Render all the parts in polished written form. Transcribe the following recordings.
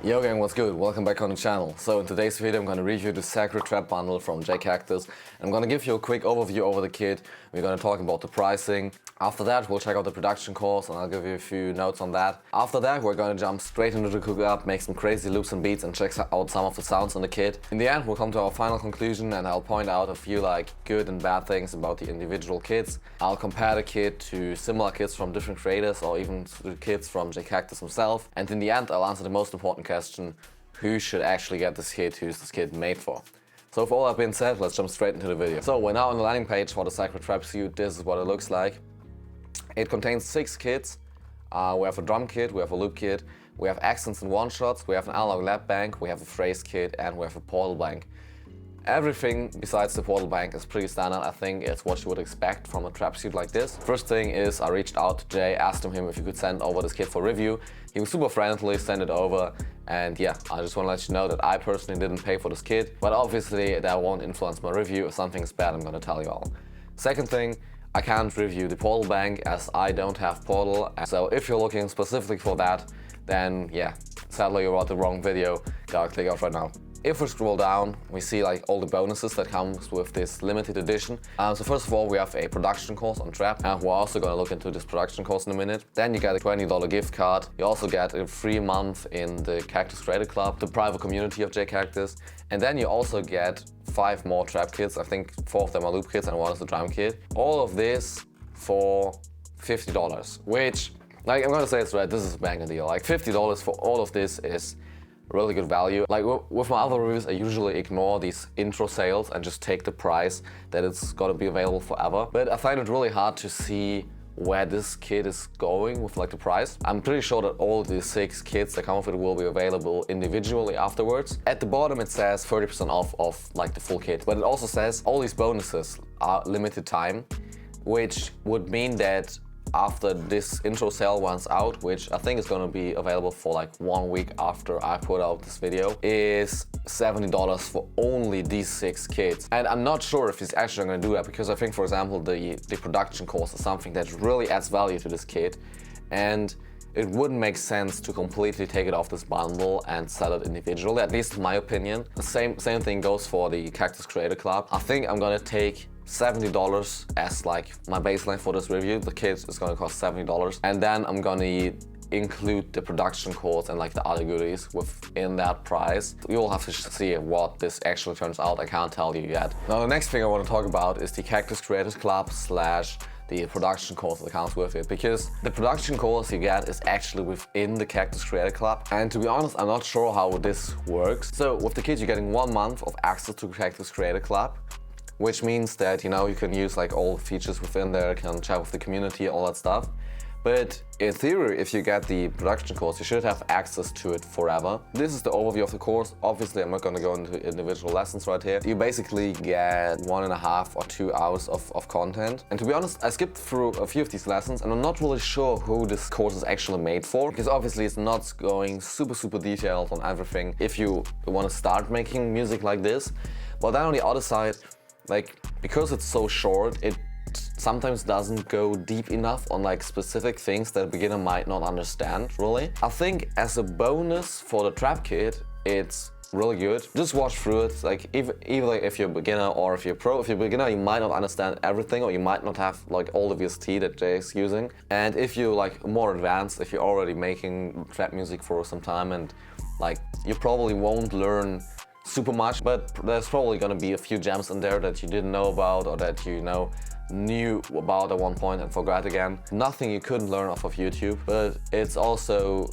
Yo gang, what's good? Welcome back on the channel. So in today's video I'm going to review the Sacred Trap bundle from Cactus. I'm going to give you a quick overview over the kit. We're going to talk about the pricing. After that we'll check out the production course and I'll give you a few notes on that. After that we're going to jump straight into the Cookup, make some crazy loops and beats and check out some of the sounds on the kit. In the end we'll come to our final conclusion and I'll point out a few good and bad things about the individual kits. I'll compare the kit to similar kits from different creators or even to kits from Cactus himself. And in the end I'll answer the most important question: who should actually get this kit? Who's this kit made for? So with all that being said, let's jump straight into the video. So we're now on the landing page for the Sacred Trap suit. This is what it looks like. It contains 6 kits. We have a drum kit, we have a loop kit, we have accents and one-shots, we have an analog lap bank, we have a phrase kit, and we have a portal bank. Everything besides the portal bank is pretty standard. I think it's what you would expect from a trap suit like this. First thing is I reached out to Jay, asked him if he could send over this kit for review. He was super friendly, sent it over, and yeah, I just want to let you know that I personally didn't pay for this kit, but obviously that won't influence my review. If something's bad, I'm gonna tell you all. Second thing, I can't review the portal bank as I don't have portal, so if you're looking specifically for that, then yeah, sadly you're at the wrong video. Gotta click off right now. If we scroll down, we see all the bonuses that comes with this limited edition. So first of all, we have a production course on trap, and we're also going to look into this production course in a minute. Then you get a $20 gift card. You also get a free month in the Cactus Creator Club, the private community of Cactus. And then you also get 5 more trap kits. I think 4 of them are loop kits and 1 is the drum kit. All of this for $50, which, I'm going to say it's right, this is a banger deal. $50 for all of this is really good value. With my other reviews, I usually ignore these intro sales and just take the price that it's gonna be available forever. But I find it really hard to see where this kit is going with the price. I'm pretty sure that all the 6 kits that come with it will be available individually afterwards. At the bottom it says 30% off of the full kit, but it also says all these bonuses are limited time, which would mean that after this intro sale runs out, which I think is going to be available for 1 week after I put out this video, is $70 for only these 6 kits. And I'm not sure if he's actually going to do that, because I think, for example, the production course is something that really adds value to this kit, and it wouldn't make sense to completely take it off this bundle and sell it individually, at least in my opinion. The same thing goes for the Cactus Creator Club. I think I'm going to take $70 as my baseline for this review. The kit is going to cost $70, and then I'm going to include the production course and the other goodies within that price. You'll have to see what this actually turns out. I can't tell you yet. Now the next thing I want to talk about is the Cactus Creators Club / the production course that comes with it, because the production course you get is actually within the Cactus Creator Club, and to be honest, I'm not sure how this works. So with the kit you're getting 1 month of access to Cactus Creator Club, which means that you can use all the features within there, can chat with the community, all that stuff. But in theory, if you get the production course, you should have access to it forever. This is the overview of the course. Obviously, I'm not going to go into individual lessons right here. You basically get 1.5 or 2 hours of content. And to be honest, I skipped through a few of these lessons and I'm not really sure who this course is actually made for, because obviously it's not going super detailed on everything if you want to start making music like this. But then on the other side, because it's so short, it sometimes doesn't go deep enough on specific things that a beginner might not understand, really. I think as a bonus for the trap kit, it's really good. Just watch through it. Either if you're a beginner or if you're a pro. If you're a beginner, you might not understand everything, or you might not have all the VST that Jay is using. And if you're more advanced, if you're already making trap music for some time, and you probably won't learn super much, but there's probably gonna be a few gems in there that you didn't know about, or that you knew about at one point and forgot again. Nothing you couldn't learn off of YouTube, but it's also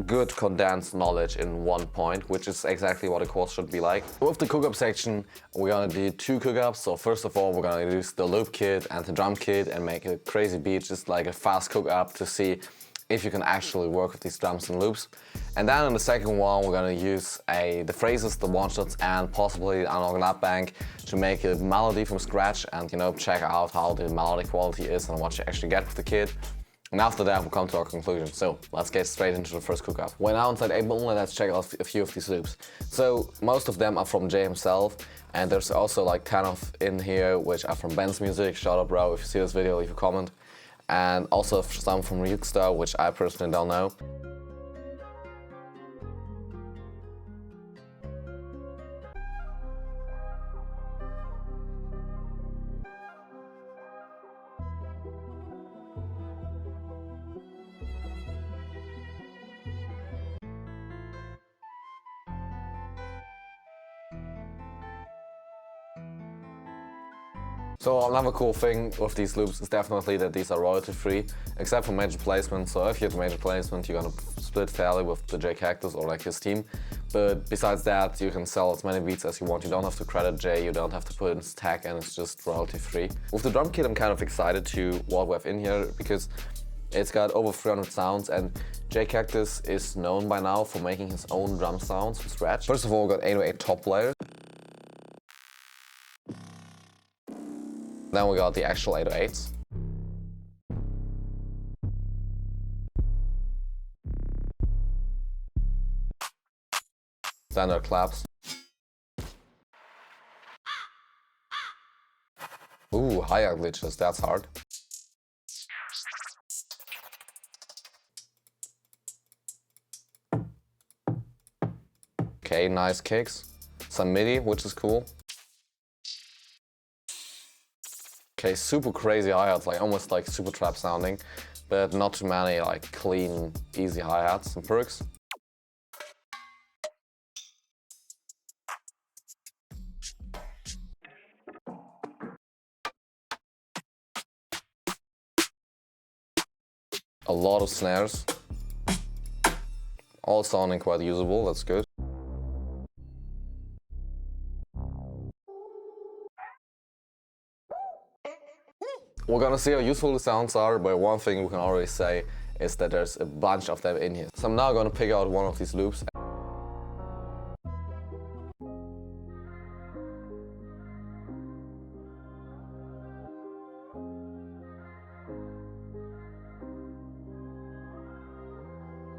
good condensed knowledge in one point, which is exactly what a course should be like. With the Cookup section, we're gonna do 2 cookups. So first of all, we're gonna use the loop kit and the drum kit and make a crazy beat, just a fast cookup to see if you can actually work with these drums and loops. And then in the second one, we're gonna use the phrases, the one-shots, and possibly an analog lap bank to make a melody from scratch and check out how the melody quality is and what you actually get with the kit. And after that, we'll come to our conclusion. So let's get straight into the first cookup. We're now inside Ableton, let's check out a few of these loops. So most of them are from Jay himself, and there's also 10 of in here which are from Ben's music. Shout out, bro, if you see this video, leave a comment. And also some from Ryukstar, which I personally don't know. So another cool thing with these loops is definitely that these are royalty free, except for major placement. So if you have major placement, you're gonna split fairly with the J Cactus or like his team. But besides that, you can sell as many beats as you want. You don't have to credit J, you don't have to put in his tag, and it's just royalty free. With the drum kit, I'm kind of excited to what we have in here because it's got over 300 sounds, and J Cactus is known by now for making his own drum sounds from scratch. First of all, we got 808 top layers. Then we got the actual 808s. Standard claps. Ooh, hi-hat glitches, that's hard. Okay, nice kicks. Some MIDI, which is cool. Okay, super crazy hi-hats, like almost like super trap sounding, but not too many like clean, easy hi-hats and perks. A lot of snares, all sounding quite usable, that's good. We're gonna see how useful the sounds are, but one thing we can already say is that there's a bunch of them in here. So I'm now gonna pick out one of these loops.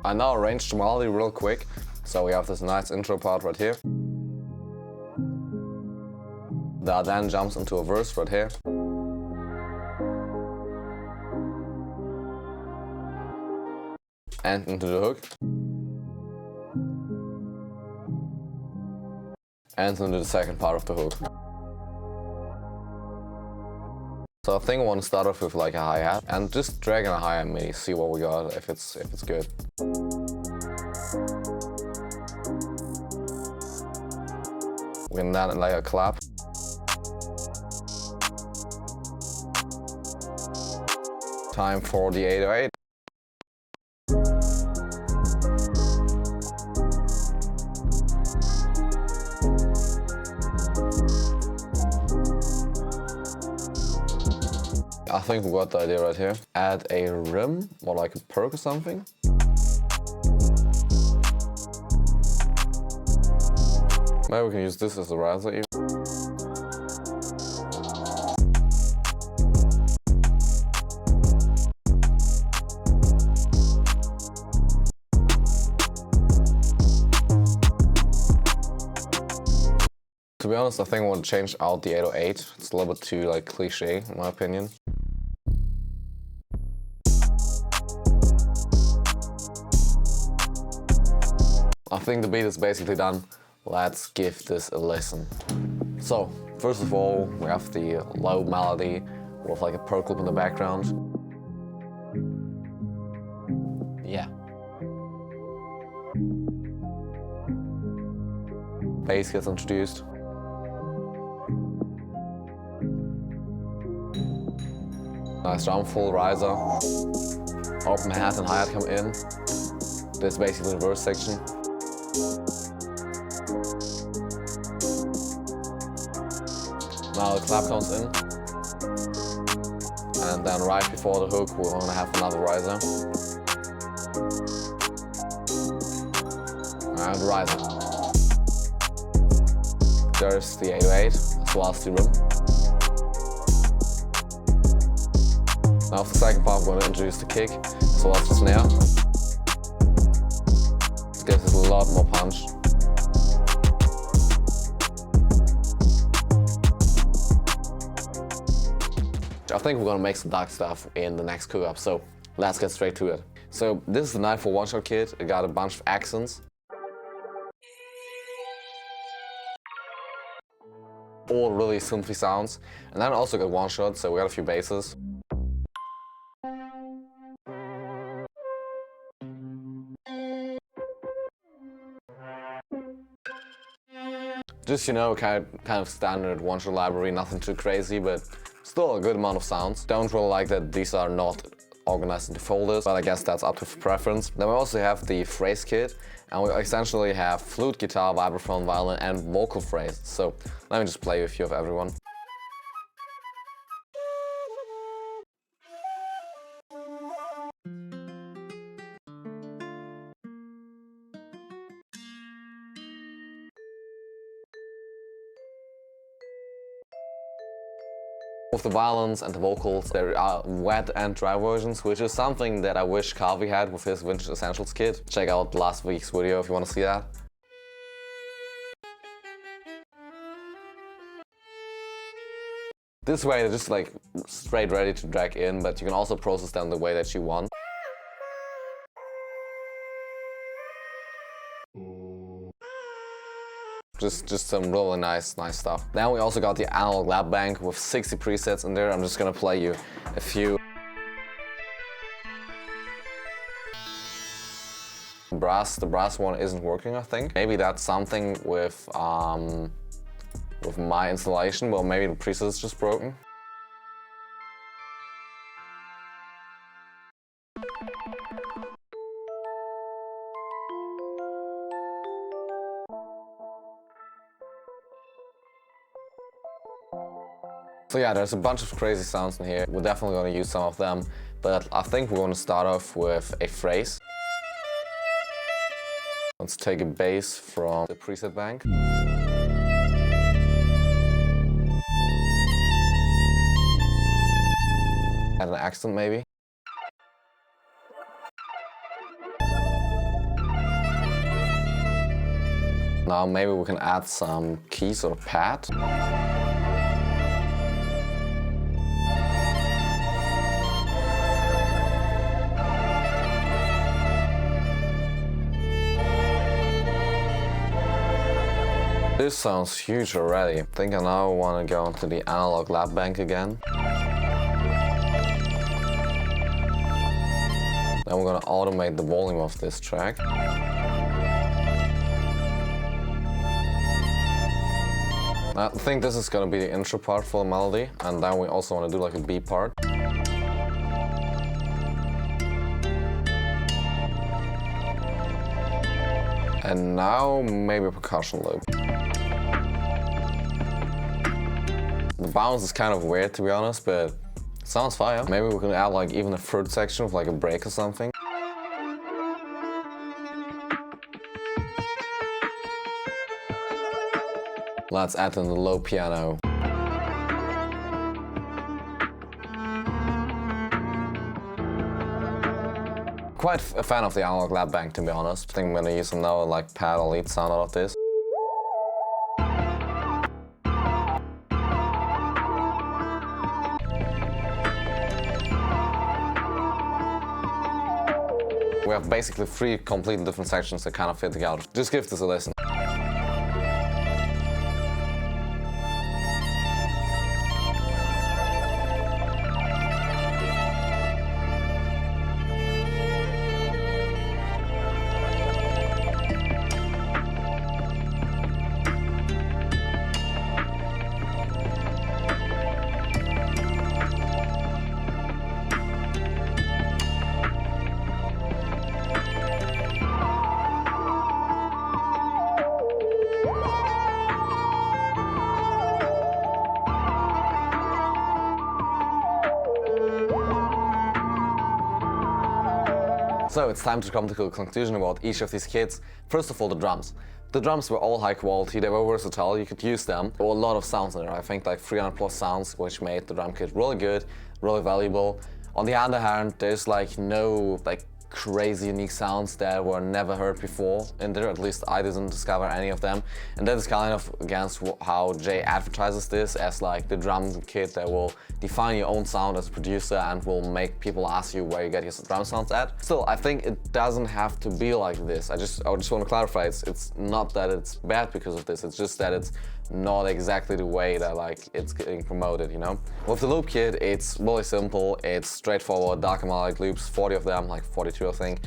I now arranged the melody real quick, so we have this nice intro part right here. That then jumps into a verse right here. And into the hook. And into the second part of the hook. So I think I want to start off with like a hi-hat and just drag in a hi-hat MIDI, see what we got, if it's good. We can then like a clap. Time for the 808. I think we got the idea right here. Add a rim, or like a perk or something. Maybe we can use this as a riser even. To be honest, I think I want to change out the 808. It's a little bit too like cliche in my opinion. I think the beat is basically done. Let's give this a listen. So, first of all, we have the low melody with like a perk loop in the background. Yeah. Bass gets introduced. Nice drum full riser. Open hat and hi-hat come in. This is basically the verse section. Now the clap comes in, and then right before the hook we're going to have another riser. And riser. There's the 808 as well as the rim. Now for the second part we're going to introduce the kick as well as the snare. It gives it a lot more punch. I think we're gonna make some dark stuff in the next Cookup, so let's get straight to it. So this is the 9-4 one-shot kit. It got a bunch of accents. All really synthy sounds. And then also got one-shot, so we got a few basses. Just, you know, kind of standard one-shot library, nothing too crazy, but Still a good amount of sounds. Don't really like that these are not organized into folders, but I guess that's up to preference. Then we also have the phrase kit, and we essentially have flute, guitar, vibraphone, violin, and vocal phrases. So let me just play a few of everyone. With the violins and the vocals, there are wet and dry versions, which is something that I wish Kavi had with his Vintage Essentials kit. Check out last week's video if you want to see that. This way they're just like straight ready to drag in, but you can also process them the way that you want. Just some really nice stuff. Then we also got the analog lab bank with 60 presets in there. I'm just gonna play you a few. The brass one isn't working, I think. Maybe that's something with my installation. Well, maybe the preset is just broken. So yeah, there's a bunch of crazy sounds in here. We're definitely going to use some of them, but I think we're going to start off with a phrase. Let's take a bass from the preset bank. Add an accent maybe. Now maybe we can add some keys or pad. This sounds huge already. I think I now want to go into the analog lab bank again. Then we're going to automate the volume of this track. I think this is going to be the intro part for the melody, and then we also want to do like a B part. And now maybe a percussion loop. The bounce is kind of weird, to be honest, but it sounds fire. Maybe we can add like even a third section with like a break or something. Let's add in the low piano. Quite a fan of the analog lab bank, to be honest. I think I'm gonna use another like pad or lead sound out of this. We have basically 3 completely different sections that kind of fit together. Just give this a listen. So it's time to come to a conclusion about each of these kits. First of all, the drums. The drums were all high quality, they were versatile, you could use them. There were a lot of sounds in there, I think like 300 plus sounds, which made the drum kit really good, really valuable. On the other hand, there's like no crazy unique sounds that were never heard before in there. At least I didn't discover any of them, and that is kind of against how Jay advertises this as like the drum kit that will define your own sound as a producer and will make people ask you where you get your drum sounds at. Still, I think it doesn't have to be like this. I just want to clarify, it's not that it's bad because of this, it's just that it's not exactly the way that it's getting promoted, you know? With the loop kit, it's really simple, it's straightforward, dark and light loops, 40 of them, like 42 I think.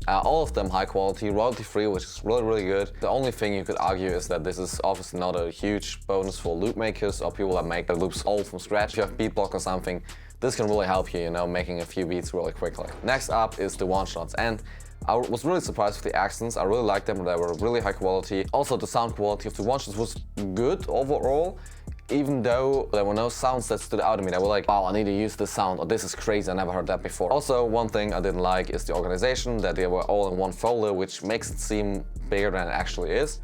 All of them high quality, royalty free, which is really good. The only thing you could argue is that this is obviously not a huge bonus for loop makers or people that make their loops all from scratch. If you have beat block or something, this can really help you, you know, making a few beats really quickly. Next up is the one shots, and I was really surprised with the accents. I really liked them, they were really high quality. Also, the sound quality of the one shots was good overall, even though there were no sounds that stood out to me. They were like, wow, I need to use this sound, or this is crazy, I never heard that before. Also, one thing I didn't like is the organization, that they were all in one folder, which makes it seem bigger than it actually is.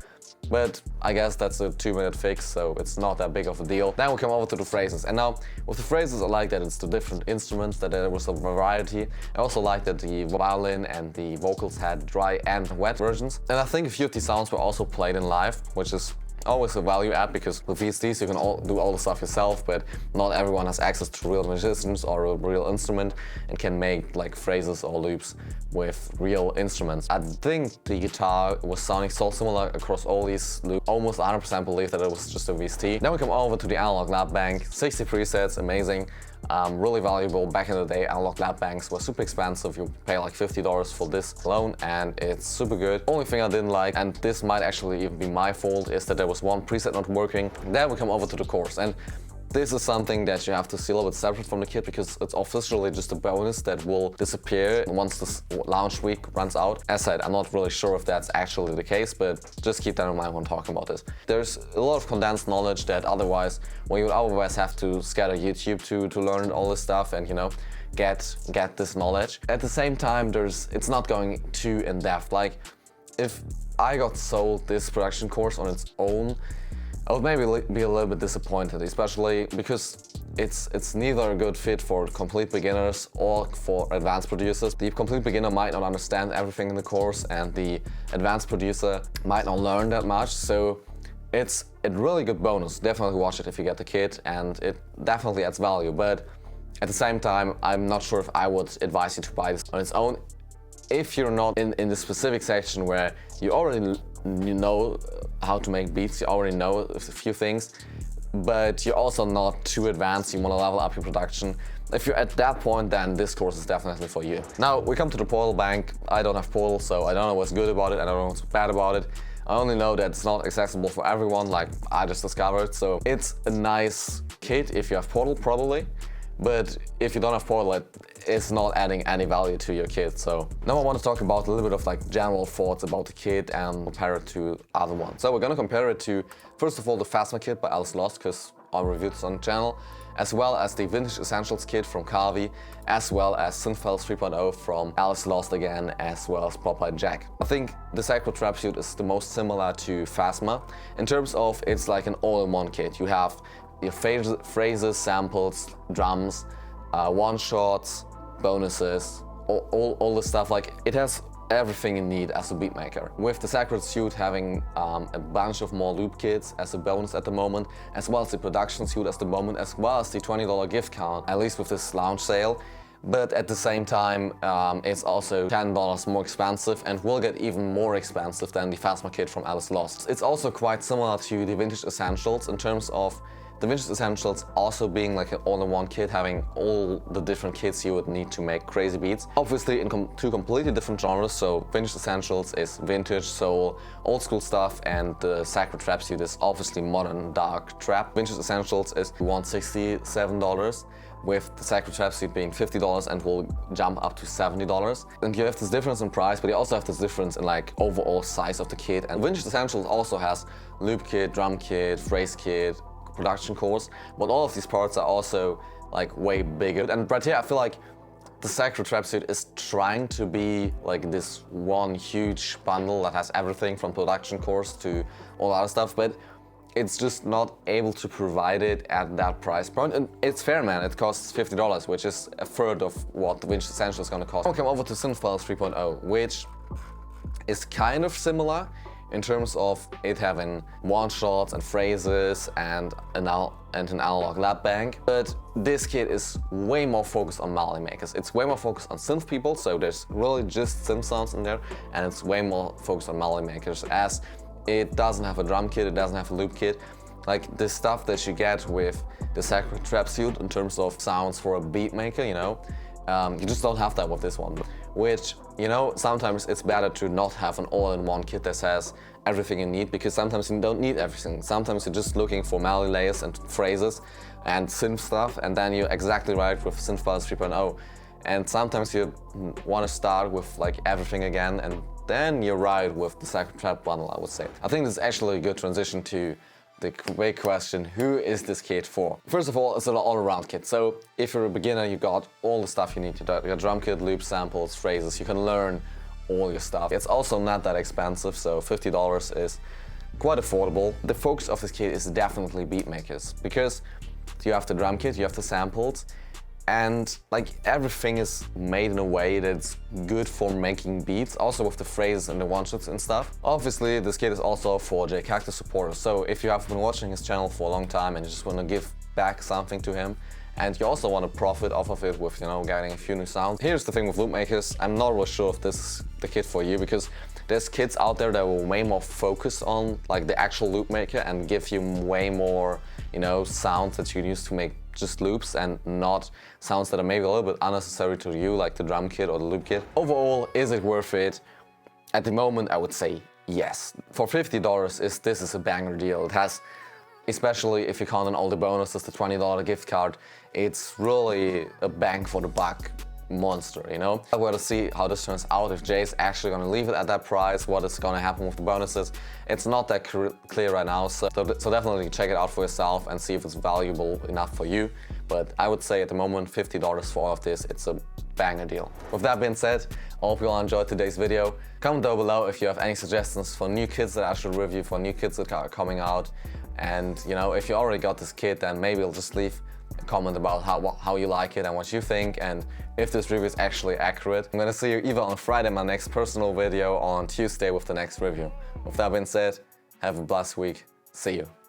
But I guess that's a 2-minute fix, so it's not that big of a deal. Then we come over to the phrases. And now, with the phrases, I like that it's the different instruments, that there was a variety. I also like that the violin and the vocals had dry and wet versions. And I think a few of these sounds were also played in live, which is always a value add, because with VSTs you can do all the stuff yourself, but not everyone has access to real musicians or a real instrument and can make like phrases or loops with real instruments. I think the guitar was sounding so similar across all these loops. Almost 100% believe that it was just a VST. Then we come over to the analog lab bank. 60 presets, amazing. Really valuable. Back in the day, analog lab banks were super expensive. You pay like $50 for this alone, and it's super good. Only thing I didn't like, and this might actually even be my fault, is that there was one preset not working. Then we come over to the course, and this is something that you have to see a little bit separate from the kit, because it's officially just a bonus that will disappear once this launch week runs out. As said, I'm not really sure if that's actually the case, but just keep that in mind when talking about this. There's a lot of condensed knowledge that otherwise, well, you would otherwise have to scatter YouTube to learn all this stuff and, you know, get this knowledge. At the same time, it's not going too in depth. Like, if I got sold this production course on its own, I would maybe be a little bit disappointed, especially because it's neither a good fit for complete beginners or for advanced producers. The complete beginner might not understand everything in the course, and the advanced producer might not learn that much. So it's a really good bonus. Definitely watch it if you get the kit, and it definitely adds value. But at the same time, I'm not sure if I would advise you to buy this on its own. If you're not in the specific section where you already know how to make beats, you already know a few things, but you're also not too advanced, you want to level up your production. If you're at that point, then this course is definitely for you. Now we come to the Portal bank. I don't have Portal, so I don't know what's good about it, I don't know what's bad about it. I only know that it's not accessible for everyone, like I just discovered. So it's a nice kit if you have Portal, probably. But if you don't have Portal, it's not adding any value to your kit. So now I want to talk about a little bit of like general thoughts about the kit and compare it to other ones. So we're going to compare it to, first of all, the Phasma kit by Alice Lost, because I reviewed this on the channel, as well as the Vintage Essentials kit from Kavi, as well as Synthfiles 3.0 from Alice Lost again, as well as Popeye Jack. I think the Sacred Trap Suite is the most similar to Phasma in terms of it's like an all-in-one kit. You have your phrases, samples, drums, one-shots, bonuses, all the stuff. Like, it has everything you need as a beat maker. With the Sacred Suite having a bunch of more loop kits as a bonus at the moment, as well as the Production Suite as the moment, as well as the $20 gift card, at least with this launch sale. But at the same time, it's also $10 more expensive and will get even more expensive than the Phasma kit from Alice Lost. It's also quite similar to the Vintage Essentials in terms of the Vintage Essentials also being like an all-in-one kit, having all the different kits you would need to make crazy beats. Obviously in two completely different genres, so Vintage Essentials is vintage, soul, old school stuff, and the Sacred Trap Suite is obviously modern, dark trap. Vintage Essentials is $167, with the Sacred Trap Suite being $50 and will jump up to $70. And you have this difference in price, but you also have this difference in like overall size of the kit. And Vintage Essentials also has loop kit, drum kit, phrase kit, production course, but all of these parts are also like way bigger. And right here I feel like the Sacred Trap Suite is trying to be like this one huge bundle that has everything from production course to all other stuff, but it's just not able to provide it at that price point. And it's fair, man, it costs $50, which is a third of what the Vintage Essential is going to cost. I'll come over to Synthfiles 3.0, which is kind of similar in terms of it having one-shots and phrases and an analog lab bank. But this kit is way more focused on melody makers. It's way more focused on synth people, so there's really just synth sounds in there, and it's way more focused on melody makers, as it doesn't have a drum kit, it doesn't have a loop kit. Like the stuff that you get with the Sacred Trap Suite in terms of sounds for a beat maker, you know, you just don't have that with this one. which, you know, sometimes it's better to not have an all-in-one kit that has everything you need, because sometimes you don't need everything. Sometimes you're just looking for melody layers and phrases and synth stuff, and then you're exactly right with Synth Files 3.0. And sometimes you want to start with like everything again, and then you're right with the Sacred Trap bundle, I would say. I think this is actually a good transition to the big question, who is this kit for? First of all, it's an all-around kit. So if you're a beginner, you got all the stuff you need. You got drum kit, loop, samples, phrases. You can learn all your stuff. It's also not that expensive, so $50 is quite affordable. The focus of this kit is definitely beat makers, because you have the drum kit, you have the samples, and like everything is made in a way that's good for making beats, also with the phrases and the one-shots and stuff. Obviously, this kit is also for Cactus supporters, so if you have been watching his channel for a long time and you just want to give back something to him, and you also want to profit off of it with, you know, getting a few new sounds. Here's the thing with loop makers, I'm not really sure if this is the kit for you, because there's kits out there that will way more focus on like the actual loop maker and give you way more, you know, sounds that you can use to make just loops and not sounds that are maybe a little bit unnecessary to you, like the drum kit or the loop kit. Overall, is it worth it? At the moment, I would say yes. For $50, this is a banger deal. It has, especially if you count on all the bonuses, the $20 gift card, it's really a bang for the buck monster, you know? We're going to see how this turns out, if Jay's actually going to leave it at that price, what is going to happen with the bonuses. It's not that clear right now, so definitely check it out for yourself and see if it's valuable enough for you. But I would say at the moment, $50 for all of this, it's a banger deal. With that being said, I hope you all enjoyed today's video. Comment down below if you have any suggestions for new kits that I should review, for new kits that are coming out. And, you know, if you already got this kit, then maybe you'll just leave a comment about how you like it and what you think, and if this review is actually accurate. I'm gonna see you either on Friday, my next personal video, or on Tuesday with the next review. With that being said, have a blessed week. See you.